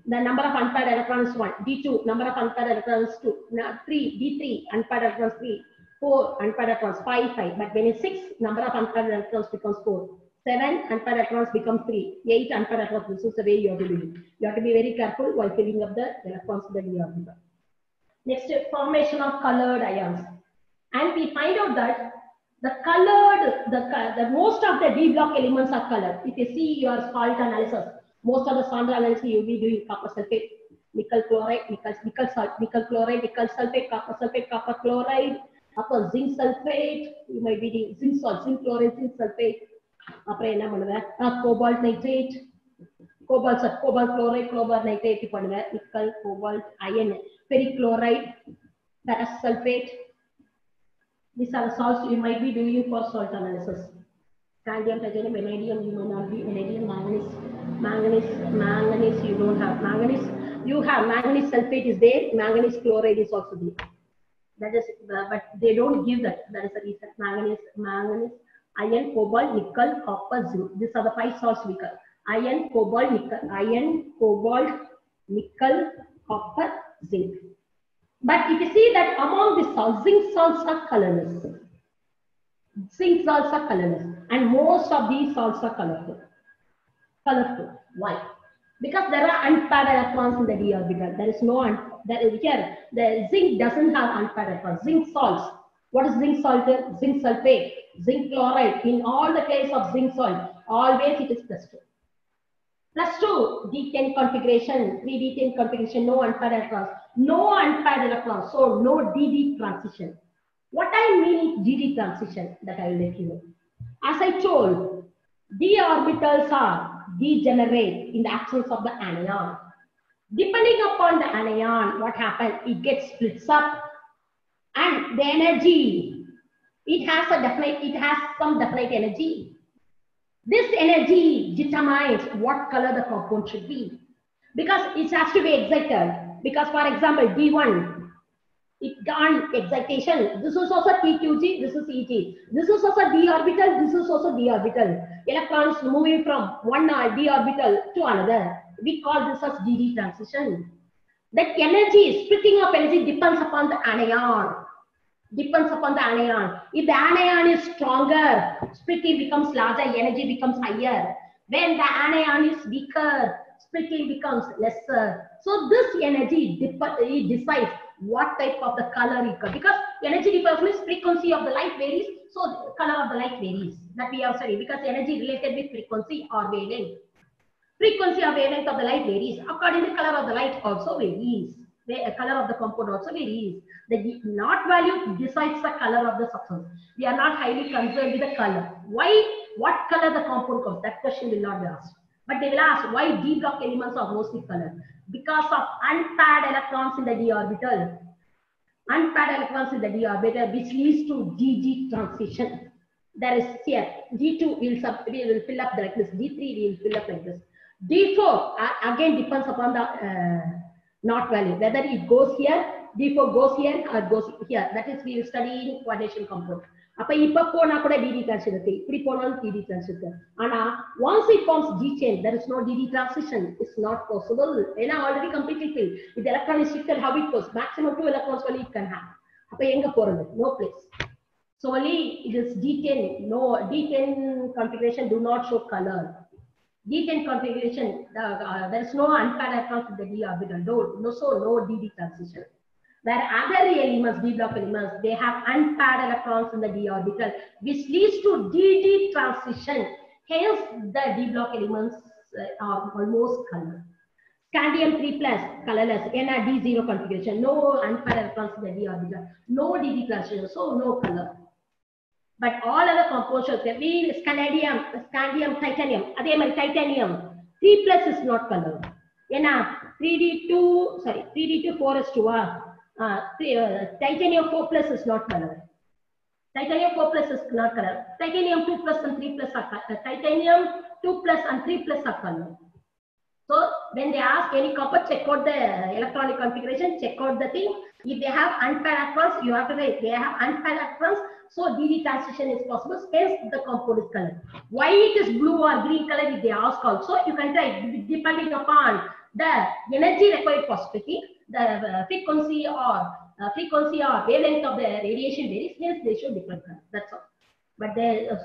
the number of unpaired electrons 1. D2, number of unpaired electrons 2. Now 3, D3, unpaired electrons 3. 4, unpaired electrons 5, 5. But when it's 6, number of unpaired electrons becomes 4. 7, unpaired electrons becomes 3. 8, unpaired electrons. This is the way you have to do it. You have to be very careful while filling up the electrons that you have given. Next, formation of colored ions. And we find out that the colored, the most of the D block elements are colored. If you see your salt analysis, most of the salt analysis you will be doing copper sulfate, nickel chloride, nickel salt, nickel chloride, nickel sulfate, copper chloride, upper zinc sulfate, you might be doing zinc salt, zinc chloride, zinc sulfate, cobalt nitrate, cobalt chloride, cobalt nitrate, nickel, cobalt, iron, ferric chloride, ferrous sulfate. These are the salts you might be doing for salt analysis. Scandium, titanium, vanadium, vanadium, manganese, you don't have manganese. You have manganese sulfate is there, manganese chloride is also there. That is, but they don't give that. That is the reason. Manganese, iron, cobalt, nickel, copper, zinc. These are the 5 salts we call. Iron, cobalt, nickel, copper, zinc. But if you see that among the salts, zinc salts are colorless. Zinc salts are colorless. And most of these salts are colorful. Colorful. Why? Because there are unpaired electrons in the d orbital. There is no here. The zinc doesn't have unpaired electrons. Zinc salts. What is zinc salt? Zinc sulfate, zinc chloride. In all the case of zinc salt, always it is +2. +2 D10 configuration, 3D10 configuration, no unpaired electrons, no unpaired electrons, so no DD transition. What I mean DD transition, that I will let you know. As I told, d orbitals are degenerate in the absence of the anion. Depending upon the anion, what happens? It gets splits up, and the energy, it has some definite energy. This energy determines what color the compound should be, because it has to be excited. Because, for example, D1, it got excitation. This is also T2G, this is EG. This is also d orbital, this is also d orbital. Electrons moving from one d orbital to another. We call this as DD transition. That energy, splitting of energy depends upon the anion. Depends upon the anion. If the anion is stronger, splitting becomes larger, energy becomes higher. When the anion is weaker, splitting becomes lesser. So this energy decides what type of the color you got. Because energy differs means frequency of the light varies, so color of the light varies. That we have studied, because energy related with frequency or wavelength. Frequency or wavelength of the light varies. According to color of the light also varies. The color of the compound also varies. The naught value decides the color of the substance. We are not highly concerned with the color. Why? What color the compound comes? That question will not be asked. But they will ask why d block elements are mostly colored. Because of unpaired electrons in the d orbital. Unpaired electrons in the d orbital, which leads to DD transition. There is here D2 we will fill up like this. D3 we will fill up like this. D4 again depends upon the naught value, whether it goes here, D4 goes here or goes here. That is we will study in coordination compound. அப்ப இப்ப போனா கூட DD transition இருக்கு, இப்படி போனாலும் DD transition இருக்கு. ஆனா once it forms D chain, there is no DD transition. It's not possible. ஏன்னா already completely filled. If the electron is shifted, how it goes? Maximum 2 electrons only it can have. அப்ப எங்க போறது? No place. So only it is D10. No, D10 configuration do not show color. D10 configuration, there is no unpaired electrons in the d orbital. No DD transition. Where other elements, d block elements, they have unpaired electrons in the d orbital, which leads to DD transition. Hence, the d block elements are almost colored. Scandium 3+ colorless, D0 configuration, no unpaired electrons in the d orbital, no DD transition, so no color. But all other compounds can be scandium, titanium. Adhe mari titanium 3+ is not colored. Ena 3D2 4s2 titanium 4+ is not colored. Titanium 4+ is not colored. Titanium 2+ and 3+ are colored. Titanium 2+ and 3+ are colored. So when they ask any copper, check out the electronic configuration, check out the thing. If they have unpaired electrons, you have to write they have unpaired electrons, so DD transition is possible. Hence the compound is colored. Why it is blue or green color? If they ask also, you can try depending upon the energy required for splitting, the frequency or wavelength of the radiation varies. Hence they show different color. That's all. But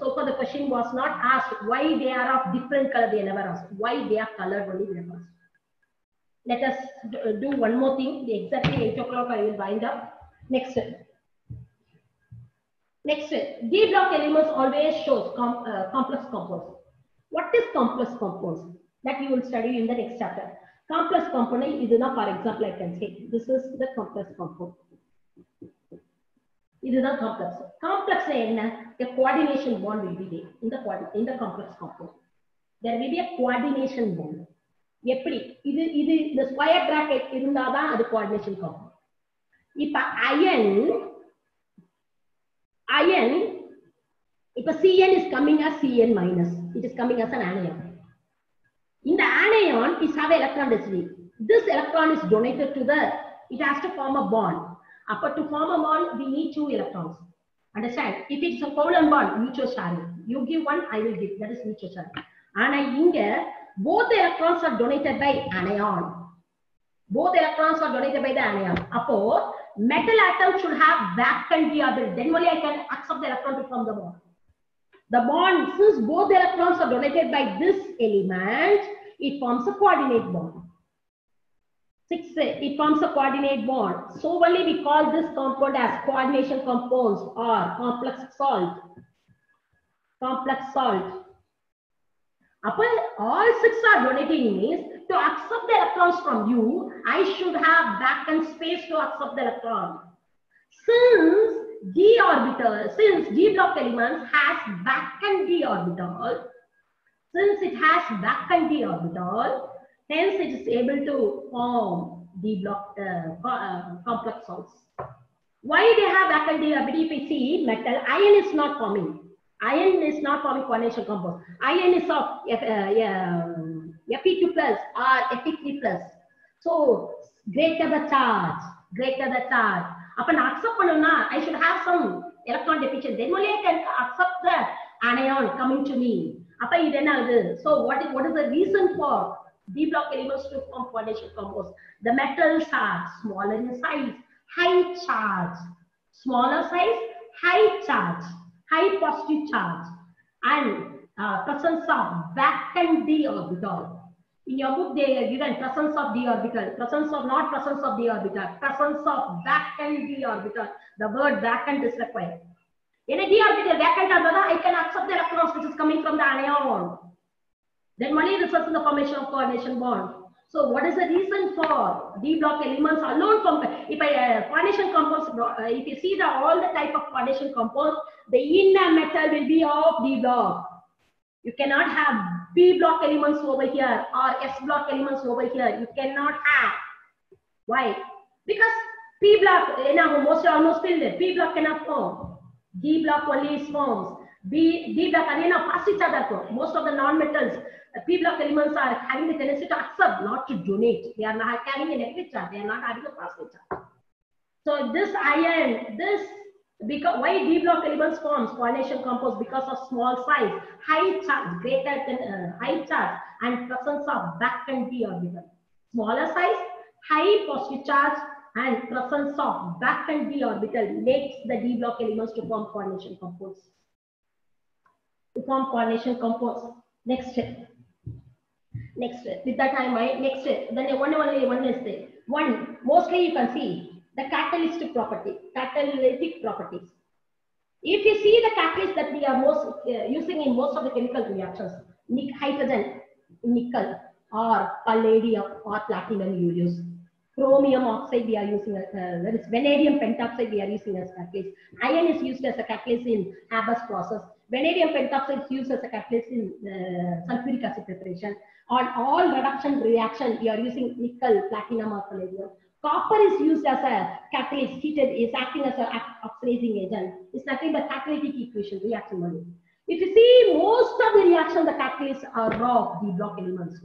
so far the question was not asked why they are of different color. They never asked why they are colored only. They never asked. Let us do one more thing. Exactly 8 o'clock I will wind up. Next, D block elements always shows complex compounds. What is complex compounds? That you will study in the next chapter. Complex component is enough. For example, I can say this is the complex compound. This is the complex. Complex a coordination bond will be there in the complex compound. There will be a coordination bond. எப்படி இது இந்த square bracket இருந்தாதான் அது coordination compound. இப்ப iron இப்ப Cn is coming as Cn minus. It is coming as an anion. In the anion is have electron density. This electron is donated to it has to form a bond. But to form a bond, we need 2 electrons. Understand? If it's a covalent bond, mutual sharing. You give one, I will give. That is mutual sharing. And both the electrons are donated by anion. Both electrons are donated by the anion. Apo metal atom should have vacant d orbital. Then only I can accept the electron to form the bond. The bond, since both the electrons are donated by this element, it forms a coordinate bond. 6, it forms a coordinate bond. So only we call this compound as coordination compounds or complex salt. Complex salt. All 6 are donating means to accept the electrons from you, I should have vacant space to accept the electron. Since d orbital, since d block elements has vacant d orbital, since it has vacant d orbital, hence it is able to form d block complex salts. Why they have vacant d orbital? If we see metal, iron is not forming. Iron is not forming coordination compound. Iron is of Fe2 plus or Fe3 plus. So greater the charge, greater the charge. Upon accept panuna, I should have some electron deficient. Then only I can accept the anion coming to me. So what is the reason for d block elements to form coordination compounds? The metals are smaller in size, high charge. Smaller size, high charge, high positive charge, and presence of vacant d orbital. In your book, they are given presence of d orbital, presence of not presence of d orbital, presence of vacant d orbital. The word vacant is required. In a d orbital vacant, I can accept the electrons which is coming from the anion. Then only results in the formation of coordination bond. So what is the reason for d block elements alone from if coordination compounds, if you see all the type of coordination compounds, the inner metal will be of d block. You cannot have p block elements over here or s block elements over here. You cannot have. Why? Because p block, almost filled. P block cannot form. D block only forms. D block past each other. Most of the non-metals, p block elements are having the tendency to accept, not to donate. They are not carrying a negative charge. They are not having a positive charge. So this iron, because why d block elements forms coordination compounds? Because of small size, high charge, greater than high charge, and presence of vacant d orbital. Smaller size, high positive charge, and presence of vacant d orbital makes the d block elements to form coordination compounds. To form coordination compounds. Next step. Next step. With that time, next step. Then one is there. One, mostly you can see the catalytic properties. If you see the catalyst that we are most using in most of the chemical reactions, hydrogen, nickel, or palladium or platinum you use. Chromium oxide we are using, that is vanadium pentoxide we are using as catalyst. Iron is used as a catalyst in Haber's process. Vanadium pentoxide is used as a catalyst in sulfuric acid preparation. On all reduction reaction, we are using nickel, platinum, or palladium. Copper is used as a catalyst, heated, is acting as an oxidizing agent. It's nothing but catalytic equation reaction only. If you see most of the reaction, the catalysts are raw d block elements.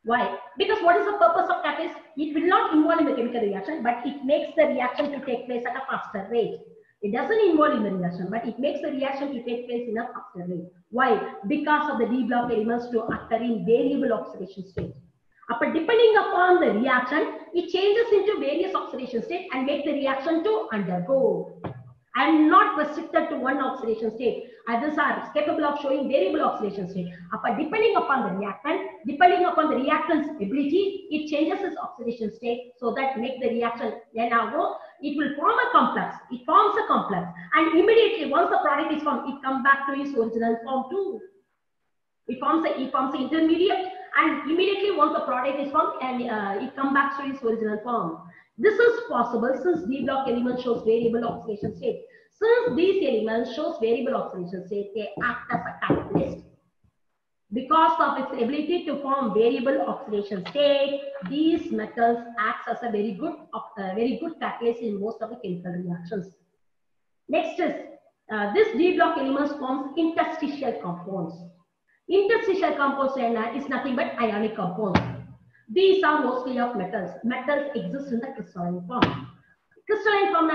Why? Because what is the purpose of catalyst? It will not involve in the chemical reaction, but it makes the reaction to take place at a faster rate. It doesn't involve in the reaction, but it makes the reaction to take place in a faster rate. Why? Because of the d block elements to occur in variable oxidation state. But depending upon the reaction, it changes into various oxidation state and make the reaction to undergo. And not restricted to one oxidation state. Others are capable of showing variable oxidation state. But depending upon the reactant, depending upon the reactant's ability, it changes its oxidation state so that make the reaction. Then now it will form a complex. It forms a complex, and immediately once the product is formed, it comes back to its original form too. It forms the intermediate, and immediately once the product is formed, and it comes back to its original form. This is possible since d block element shows variable oxidation state. Since these elements shows variable oxidation state, they act as a catalyst. Because of its ability to form variable oxidation state, these metals act as a very good catalyst in most of the chemical reactions. Next is this d block elements forms interstitial compounds. Interstitial compounds is nothing but ionic compounds. These are mostly of metals. Metals exist in the crystalline form. Crystalline form,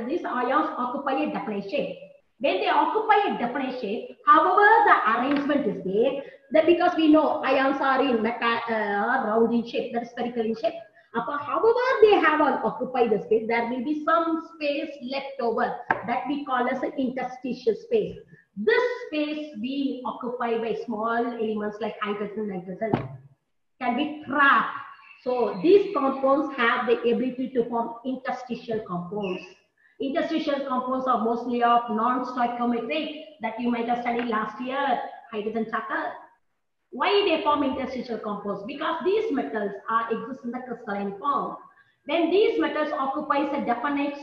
these ions occupy a definite shape. When they occupy a definite shape, however the arrangement is there, that because we know ions are in round in shape, that is spherical in shape. However, they have occupied the space, there will be some space left over that we call as an interstitial space. This space being occupied by small elements like hydrogen, nitrogen can be trapped. So these compounds have the ability to form interstitial compounds. Interstitial compounds are mostly of non-stoichiometric that you might have studied last year, hydrogen chapter. Why they form interstitial compounds? Because these metals exist in the crystalline form. Then these metals occupies a definite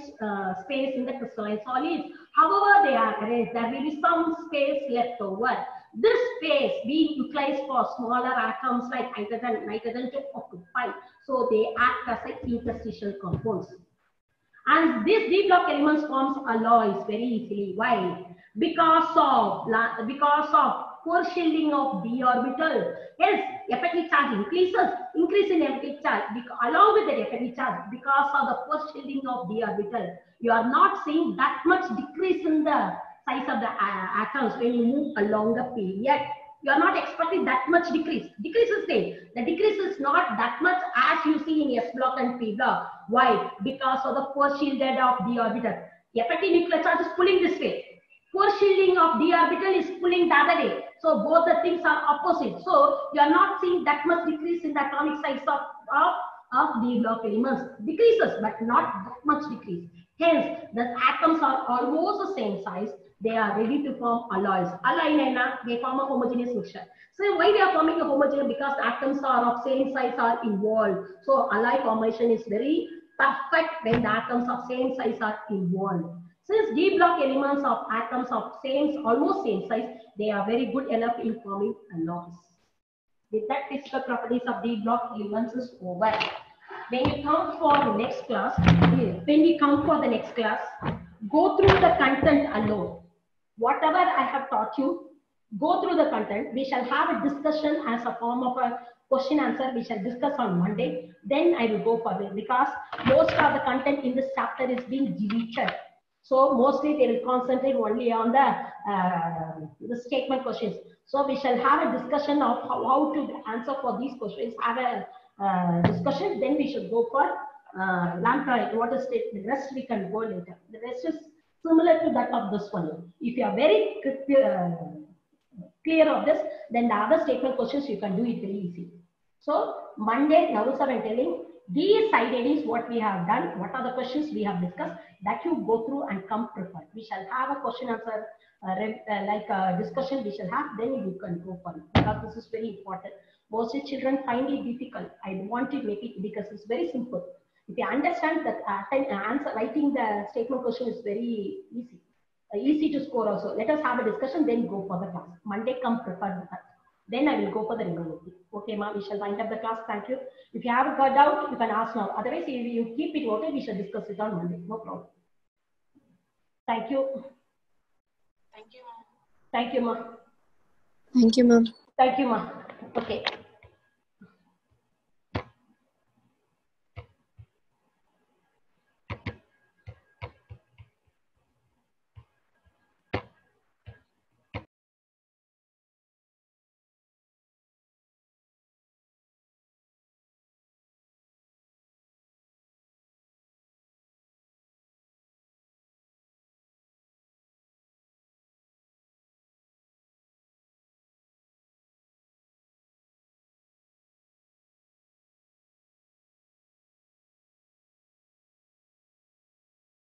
space in the crystalline solids. However, they are arranged, there will be some space left over. This space being utilized for smaller atoms like hydrogen, nitrogen to occupy. So they act as a interstitial compounds. And this d block elements forms alloys very easily. Why? Because of poor shielding of d orbital. Yes, effective charge increases, increase in effective charge along with the effective charge because of the poor shielding of d orbital. You are not seeing that much decrease in the size of the atoms when you move along a period. You are not expecting that much decrease. Decrease is there. The decrease is not that much as you see in S block and P block. Why? Because of the poor shielded of d orbital. The effective nuclear charge is pulling this way. Poor shielding of d orbital is pulling the other way. So both the things are opposite. So you are not seeing that much decrease in the atomic size of d block elements. Decreases, but not that much decrease. Hence, the atoms are almost the same size. They are ready to form alloys. Alloy, they form a homogeneous mixture. So why they are forming a homogeneous? Because atoms are of same size are involved. So alloy formation is very perfect when the atoms of same size are involved. Since d block elements of atoms of almost same size, they are very good enough in forming alloys. With that, physical properties of d block elements is over. When you come for the next class, go through the content alone. Whatever I have taught you, go through the content. We shall have a discussion as a form of a question answer. We shall discuss on Monday. Then I will go for it because most of the content in this chapter is being deleted. So mostly they will concentrate only on the statement questions. So we shall have a discussion of how to answer for these questions. Have a discussion. Then we should go for lambda. What is it? The rest we can go later. The rest is similar to that of this one. If you are very clear of this, then the other statement questions you can do it very easy. So Monday, now sir, I'm telling these side headings what we have done, what are the questions we have discussed, that you go through and come prepared. We shall have a question answer like a discussion we shall have, then you can go for it because this is very important. Most children find it difficult. I want to make it because it's very simple. If you understand that answer, writing the statement question is very easy. Easy to score also. Let us have a discussion, then go for the class. Monday, come prepared with that. Then I will go for the remaining. Okay, ma, we shall wind up the class. Thank you. If you have got doubt, you can ask now. Otherwise, if you keep it okay, we shall discuss it on Monday. No problem. Thank you. Thank you, ma. Thank you, ma. Thank you, ma'am. Thank you, ma. Okay.